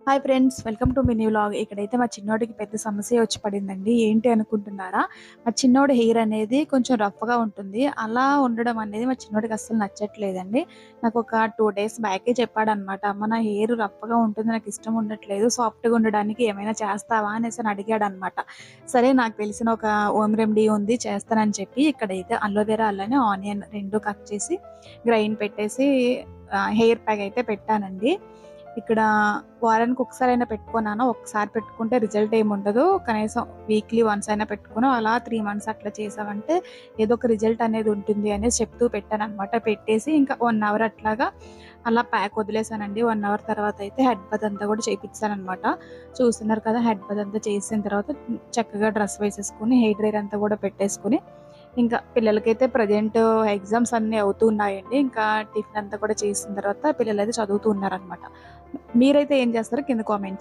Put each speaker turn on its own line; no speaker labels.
Hi friends, welcome to mini vlog. ఇక్కడైతే మా చిన్నోడికి పెద్ద సమస్య వచ్చి పడిందండి. ఏంటి అనుకుంటున్నారా? మా చిన్నోడి హెయిర్ అనేది కొంచెం రఫ్‌గా ఉంటుంది. అలా ఉండడం అనేది మా చిన్నోడికి అస్సలు నచ్చట్లేదండి. నాకు ఒక 2 డేస్ బ్యాకే చెప్పాడనమాట. "అమ్మ, నా హెయిర్ రఫ్‌గా ఉంటుంది. నాకు ఇష్టం ఉండట్లేదు. సాఫ్ట్‌గా ఉండడానికి ఏమైనా చేస్తావా?" అనేసని అడిగాడనమాట. సరే, నాకు తెలిసిన ఒక హోమ్ రెమెడీ ఉంది, చేస్తానని చెప్పి ఇక్కడైతే అలోవెరా అలానే ఆనియన్ 2 కట్ చేసి గ్రైండ్ పెట్టేసి హెయిర్ ప్యాక్ అయితే పెట్టానండి. ఇక్కడ వారానికి ఒకసారైనా పెట్టుకున్నాను. ఒకసారి పెట్టుకుంటే రిజల్ట్ ఏముండదు. కనీసం వీక్లీ వన్స్ అయినా పెట్టుకొని అలా 3 మంత్స్ అట్లా చేసామంటే ఏదో ఒక రిజల్ట్ అనేది ఉంటుంది అనేసి చెప్తూ పెట్టాననమాట. పెట్టేసి ఇంకా 1 అవర్ అట్లాగా అలా ప్యాక్ వదిలేసానండి. 1 అవర్ తర్వాత అయితే హెడ్ బాత్ అంతా కూడా చేపిచ్చాననమాట. చూస్తున్నారు కదా! హెడ్ బాత్ అంతా చేసిన తర్వాత చక్కగా డ్రెస్ వేసేసుకొని, హెయిర్ డ్రైయర్ అంతా కూడా పెట్టేసుకొని, ఇంకా పిల్లలకైతే ప్రెజెంట్ ఎగ్జామ్స్ అన్నీ అవుతూ ఉన్నాయండి. ఇంకా టిఫిన్ అంతా కూడా చేసిన తర్వాత పిల్లలైతే చదువుతూ ఉన్నారనమాట. మీరైతే ఏం చేస్తారో కింద కామెంట్ చేయండి.